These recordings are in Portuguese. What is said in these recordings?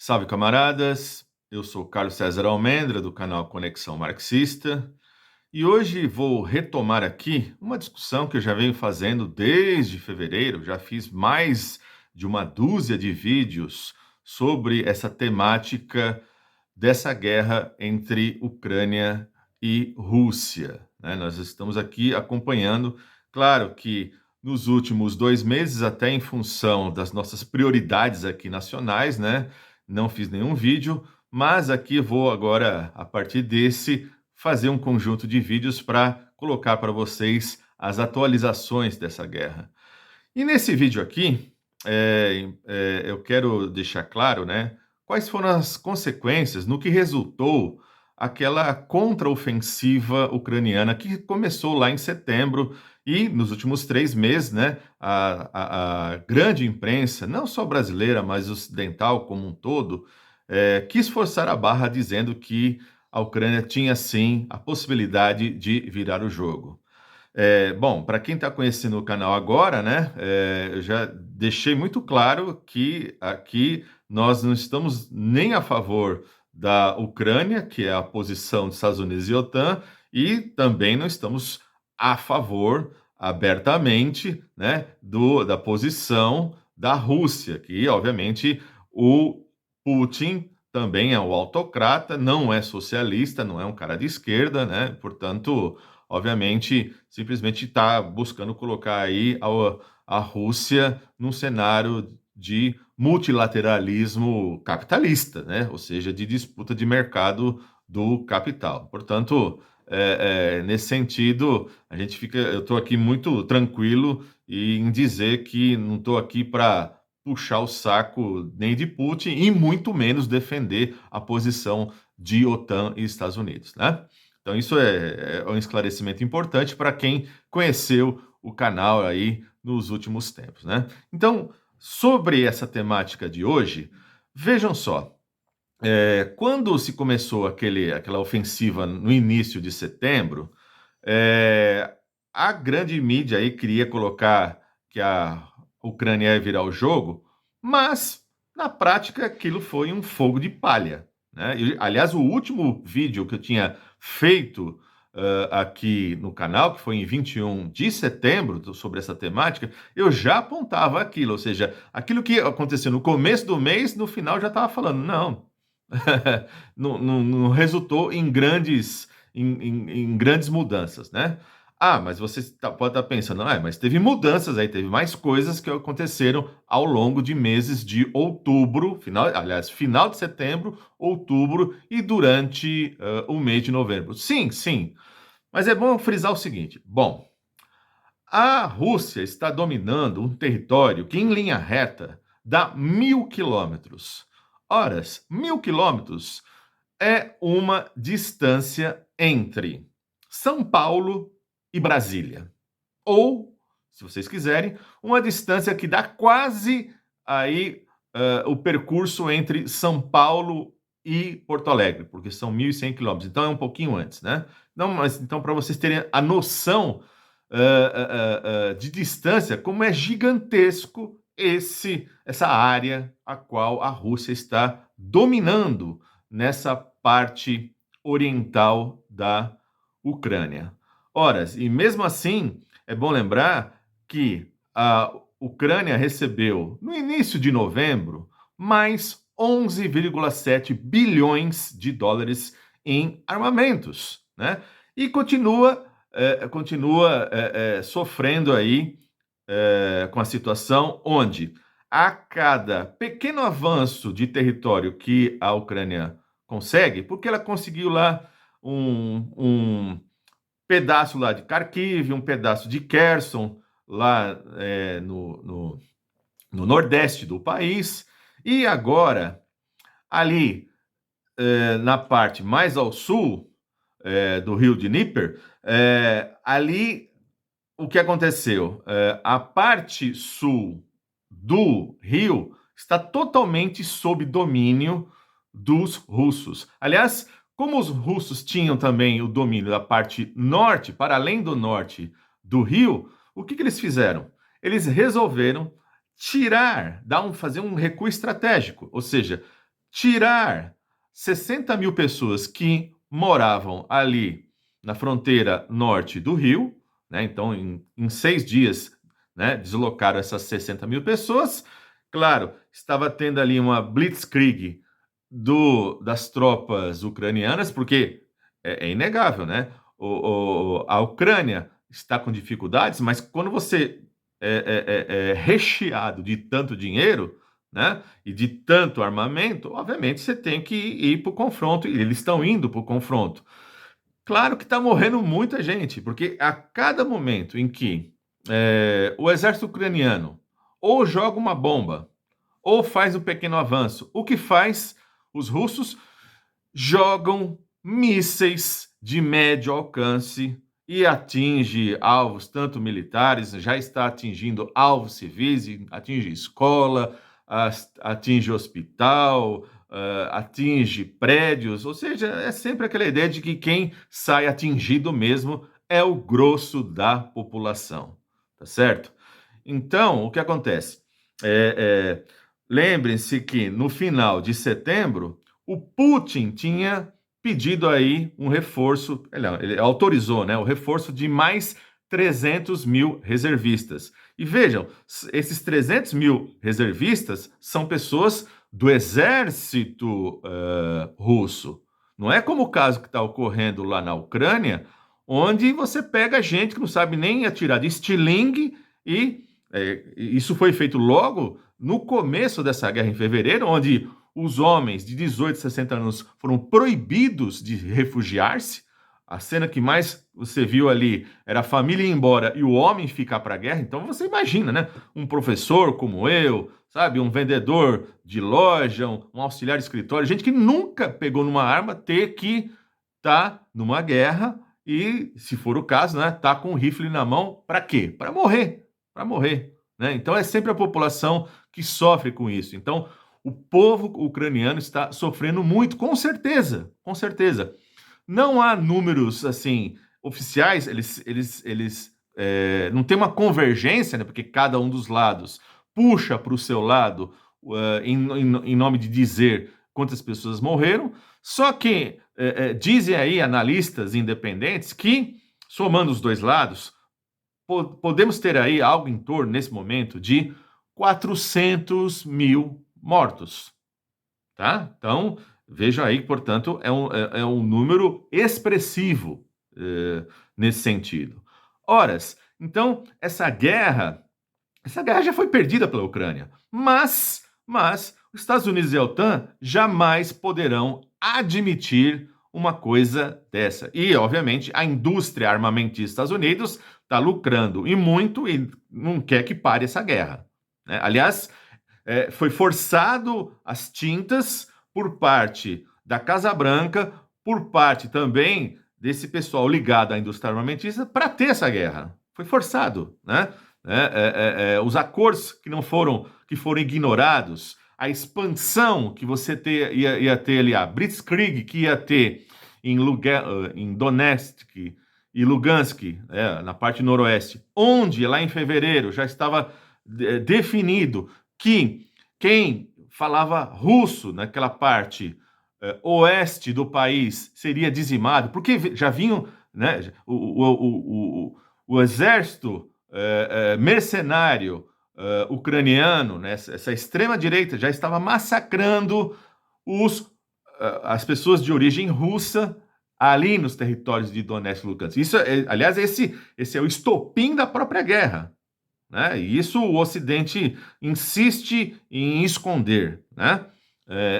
Salve, camaradas! Eu sou Carlos César Almendra, do canal Conexão Marxista, e hoje vou retomar aqui uma discussão que eu já venho fazendo desde fevereiro. Já fiz mais de uma dúzia de vídeos sobre essa temática dessa guerra entre Ucrânia e Rússia, né? Nós estamos aqui acompanhando, claro que nos últimos 2 meses, até em função das nossas prioridades aqui nacionais, né? Não fiz nenhum vídeo, mas aqui vou agora, a partir desse, fazer um conjunto de vídeos para colocar para vocês as atualizações dessa guerra. E nesse vídeo aqui, eu quero deixar claro, né, quais foram as consequências no que resultou aquela contraofensiva ucraniana que começou lá em setembro e nos últimos 3 meses, né, a grande imprensa, não só brasileira, mas ocidental como um todo, quis forçar a barra dizendo que a Ucrânia tinha sim a possibilidade de virar o jogo. Bom, para quem está conhecendo o canal agora, né, eu já deixei muito claro que aqui nós não estamos nem a favor da Ucrânia, que é a posição dos Estados Unidos e OTAN, e também não estamos a favor abertamente, né, da posição da Rússia, que obviamente o Putin também é um autocrata, não é socialista, não é um cara de esquerda, né? Portanto, obviamente, simplesmente está buscando colocar aí a Rússia num cenário de multilateralismo capitalista, né? Ou seja, de disputa de mercado do capital. Portanto, nesse sentido, eu estou aqui muito tranquilo em dizer que não estou aqui para puxar o saco nem de Putin e muito menos defender a posição de OTAN e Estados Unidos, né? Então, isso é um esclarecimento importante para quem conheceu o canal aí nos últimos tempos, né? Então, sobre essa temática de hoje, vejam só, quando se começou aquela ofensiva no início de setembro, é, a grande mídia aí queria colocar que a Ucrânia ia virar o jogo, mas na prática aquilo foi um fogo de palha, né? Aliás, o último vídeo que eu tinha feito aqui no canal, que foi em 21 de setembro, sobre essa temática, eu já apontava aquilo, ou seja, aquilo que aconteceu no começo do mês, no final já estava falando, não, não resultou em grandes mudanças, né? Ah, mas você pode estar pensando, mas teve mudanças aí, teve mais coisas que aconteceram ao longo de meses de outubro, final de setembro, outubro e durante o mês de novembro. Sim, sim, mas é bom frisar o seguinte: bom, a Rússia está dominando um território que, em linha reta, dá 1.000 quilômetros. Ora, 1.000 quilômetros é uma distância entre São Paulo e Brasília. Ou, se vocês quiserem, uma distância que dá quase aí o percurso entre São Paulo e Porto Alegre, porque são 1.100 quilômetros, então é um pouquinho antes, né? Não, mas então, para vocês terem a noção de distância, como é gigantesco essa área a qual a Rússia está dominando nessa parte oriental da Ucrânia. Ora, e mesmo assim, é bom lembrar que a Ucrânia recebeu, no início de novembro, mais 11,7 bilhões de dólares em armamentos, né? E continua sofrendo aí com a situação onde a cada pequeno avanço de território que a Ucrânia consegue, porque ela conseguiu lá um pedaço lá de Kharkiv, um pedaço de Kherson, lá no nordeste do país, e agora, ali na parte mais ao sul do rio de Dnieper, ali o que aconteceu? A parte sul do rio está totalmente sob domínio dos russos. Aliás, como os russos tinham também o domínio da parte norte, para além do norte do rio, o que eles fizeram? Eles resolveram fazer um recuo estratégico, ou seja, tirar 60 mil pessoas que moravam ali na fronteira norte do Rio, né? Então, em 6 dias, né, deslocaram essas 60 mil pessoas. Claro, estava tendo ali uma blitzkrieg das tropas ucranianas, porque é inegável, né? A Ucrânia está com dificuldades, mas quando você é recheado de tanto dinheiro, né, e de tanto armamento, obviamente você tem que ir para o confronto, e eles estão indo para o confronto. Claro que está morrendo muita gente, porque a cada momento em que o exército ucraniano ou joga uma bomba ou faz um pequeno avanço, o que faz? Os russos jogam mísseis de médio alcance e atinge alvos tanto militares, já está atingindo alvos civis, atinge escola, atinge hospital, atinge prédios, ou seja, é sempre aquela ideia de que quem sai atingido mesmo é o grosso da população, tá certo? Então, o que acontece? É, Lembrem-se que no final de setembro, o Putin tinha pedido aí um reforço, ele autorizou, né, o reforço de mais 300 mil reservistas. E vejam, esses 300 mil reservistas são pessoas do exército russo. Não é como o caso que está ocorrendo lá na Ucrânia, onde você pega gente que não sabe nem atirar de estilingue e isso foi feito logo no começo dessa guerra, em fevereiro, onde os homens de 18 a 60 anos foram proibidos de refugiar-se. A cena que mais você viu ali era a família ir embora e o homem ficar para a guerra. Então você imagina, né? Um professor como eu, sabe? Um vendedor de loja, um auxiliar de escritório, gente que nunca pegou numa arma, ter que estar numa guerra e, se for o caso, né? Tá com um rifle na mão para quê? Para morrer, para morrer. Né? Então é sempre a população que sofre com isso. Então o povo ucraniano está sofrendo muito, com certeza, com certeza. Não há números assim oficiais, eles não tem uma convergência, né? Porque cada um dos lados puxa para o seu lado em nome de dizer quantas pessoas morreram. Só que dizem aí analistas independentes que, somando os dois lados, podemos ter aí algo em torno, nesse momento, de 400 mil mortos, tá? Então, veja aí que, portanto, é um número expressivo nesse sentido. Horas, então, essa guerra já foi perdida pela Ucrânia, mas os Estados Unidos e a OTAN jamais poderão admitir uma coisa dessa. E, obviamente, a indústria armamentista dos Estados Unidos está lucrando e muito e não quer que pare essa guerra. Né? Aliás, foi forçado as tintas por parte da Casa Branca, por parte também desse pessoal ligado à indústria armamentista para ter essa guerra. Foi forçado, né? Os acordos que foram ignorados, a expansão que ia ter ali, a Blitzkrieg que ia ter em Donetsk e Lugansk, na parte noroeste, onde lá em fevereiro já estava definido que quem falava russo naquela parte oeste do país seria dizimado, porque já vinham, né, o exército mercenário ucraniano, né, essa extrema-direita já estava massacrando as pessoas de origem russa ali nos territórios de Donetsk e Lugansk. Isso, aliás, esse é o estopim da própria guerra. Né? E isso o Ocidente insiste em esconder. Né?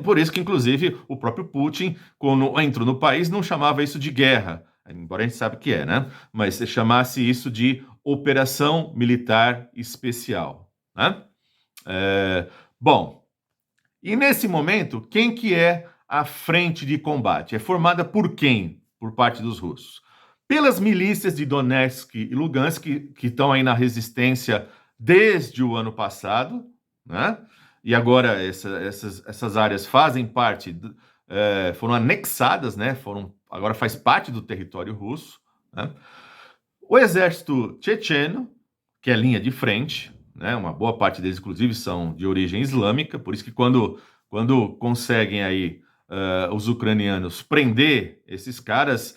Por isso que, inclusive, o próprio Putin, quando entrou no país, não chamava isso de guerra, embora a gente saiba que né? Mas se chamasse isso de operação militar especial. Né? Bom, e nesse momento, quem que é a frente de combate? É formada por quem? Por parte dos russos. Pelas milícias de Donetsk e Lugansk, que estão aí na resistência desde o ano passado, né? E agora essas áreas fazem parte, foram anexadas, né? Agora faz parte do território russo. Né? O exército checheno, que é a linha de frente, né? Uma boa parte deles, inclusive, são de origem islâmica, por isso que quando quando conseguem aí os ucranianos prender esses caras,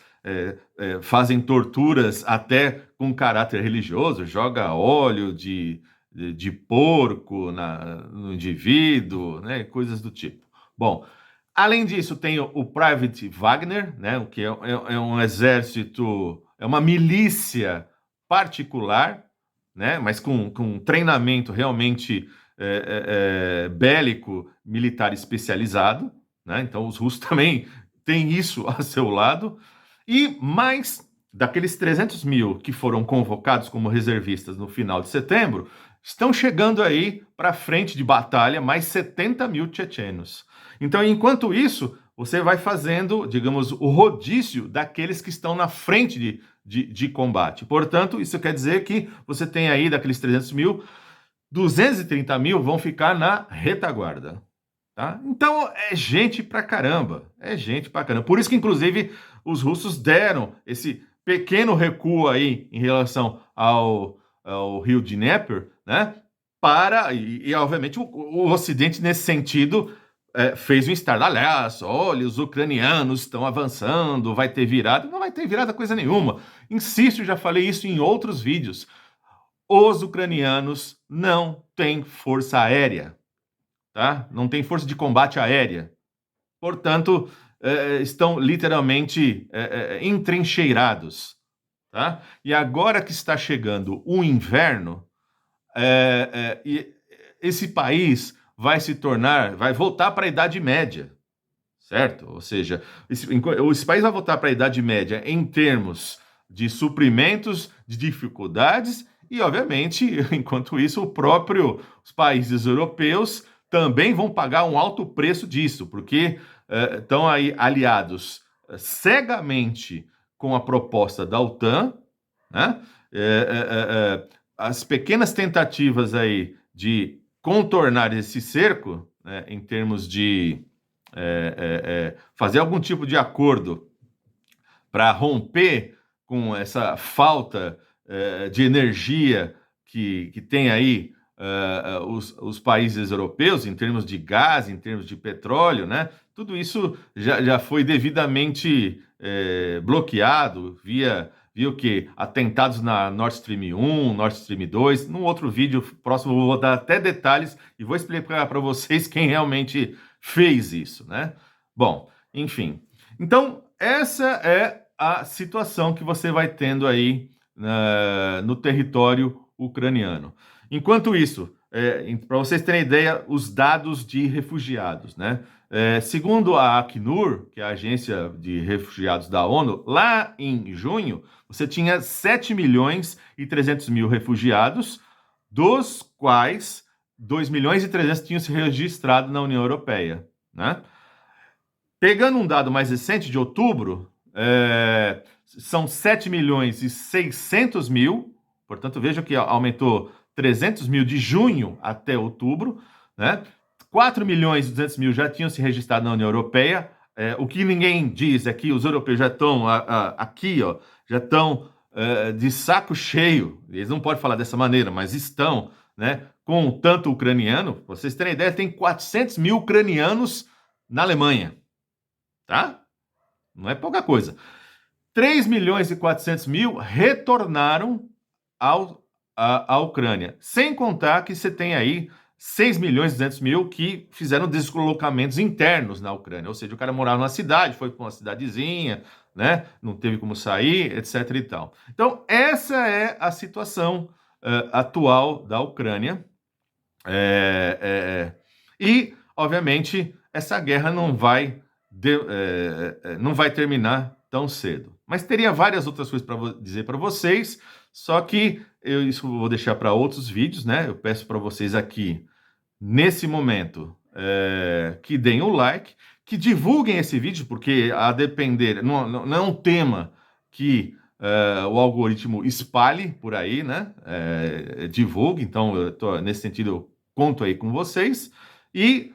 fazem torturas até com caráter religioso, joga óleo de porco no indivíduo, né, coisas do tipo. Bom, além disso, tem o Private Wagner, né, o que é um exército, é uma milícia particular, né, mas com treinamento realmente bélico, militar especializado, né? Então os russos também têm isso a seu lado. E mais daqueles 300 mil que foram convocados como reservistas no final de setembro, estão chegando aí para frente de batalha mais 70 mil tchetchenos. Então, enquanto isso, você vai fazendo, digamos, o rodízio daqueles que estão na frente de combate. Portanto, isso quer dizer que você tem aí, daqueles 300 mil, 230 mil vão ficar na retaguarda. Tá? Então, é gente pra caramba. É gente pra caramba. Por isso que, inclusive, os russos deram esse pequeno recuo aí em relação ao rio Dnieper, né? Obviamente, o Ocidente, nesse sentido, fez um estardalhaço. Olha, os ucranianos estão avançando, vai ter virada. Não vai ter virada coisa nenhuma. Insisto, já falei isso em outros vídeos. Os ucranianos não têm força aérea, tá? Não tem força de combate aérea. Portanto, estão literalmente entrincheirados, tá? E agora que está chegando o inverno, esse país vai voltar para a Idade Média, certo? Ou seja, esse país vai voltar para a Idade Média em termos de suprimentos, de dificuldades e, obviamente, enquanto isso, os países europeus também vão pagar um alto preço disso, porque estão aí aliados cegamente com a proposta da OTAN, né? As pequenas tentativas aí de contornar esse cerco, né, em termos de fazer algum tipo de acordo para romper com essa falta de energia que tem aí os países europeus, em termos de gás, em termos de petróleo, né? Tudo isso já foi devidamente bloqueado via o quê? Atentados na Nord Stream 1, Nord Stream 2. Num outro vídeo próximo eu vou dar até detalhes e vou explicar para vocês quem realmente fez isso, né? Bom, enfim. Então, essa é a situação que você vai tendo aí no território ucraniano. Enquanto isso, para vocês terem ideia, os dados de refugiados, né? Segundo a Acnur, que é a agência de refugiados da ONU, lá em junho, você tinha 7 milhões e 300 mil refugiados, dos quais 2 milhões e 300 tinham se registrado na União Europeia, né? Pegando um dado mais recente, de outubro, são 7 milhões e 600 mil, portanto, veja que aumentou 300 mil de junho até outubro, né? 4 milhões e 200 mil já tinham se registrado na União Europeia. O que ninguém diz é que os europeus já estão aqui, ó, já estão de saco cheio. Eles não podem falar dessa maneira, mas estão, né, com tanto ucraniano. Pra vocês terem ideia, tem 400 mil ucranianos na Alemanha, tá? Não é pouca coisa. 3 milhões e 400 mil retornaram à Ucrânia. Sem contar que você tem aí 6 milhões e 200 mil que fizeram deslocamentos internos na Ucrânia. Ou seja, o cara morava numa cidade, foi para uma cidadezinha, né? Não teve como sair, etc e tal. Então, essa é a situação atual da Ucrânia. E, obviamente, essa guerra não vai terminar tão cedo. Mas teria várias outras coisas para dizer para vocês, só que isso eu vou deixar para outros vídeos, né? Eu peço para vocês aqui, nesse momento, que deem o like, que divulguem esse vídeo, porque a depender, não é um tema que o algoritmo espalhe por aí, né? Divulgue, então, nesse sentido, eu conto aí com vocês. E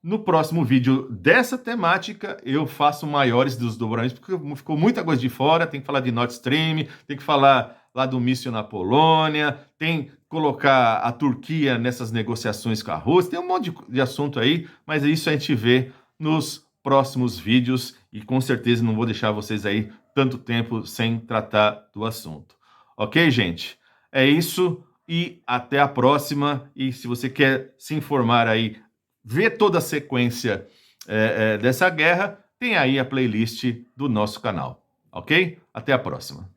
no próximo vídeo dessa temática, eu faço maiores dos dobramentos, porque ficou muita coisa de fora, tem que falar de Nord Stream, tem que falar lá do míssil na Polônia, tem que colocar a Turquia nessas negociações com a Rússia, tem um monte de assunto aí, mas isso a gente vê nos próximos vídeos e com certeza não vou deixar vocês aí tanto tempo sem tratar do assunto. Ok, gente? É isso e até a próxima. E se você quer se informar aí, ver toda a sequência dessa guerra, tem aí a playlist do nosso canal. Ok? Até a próxima.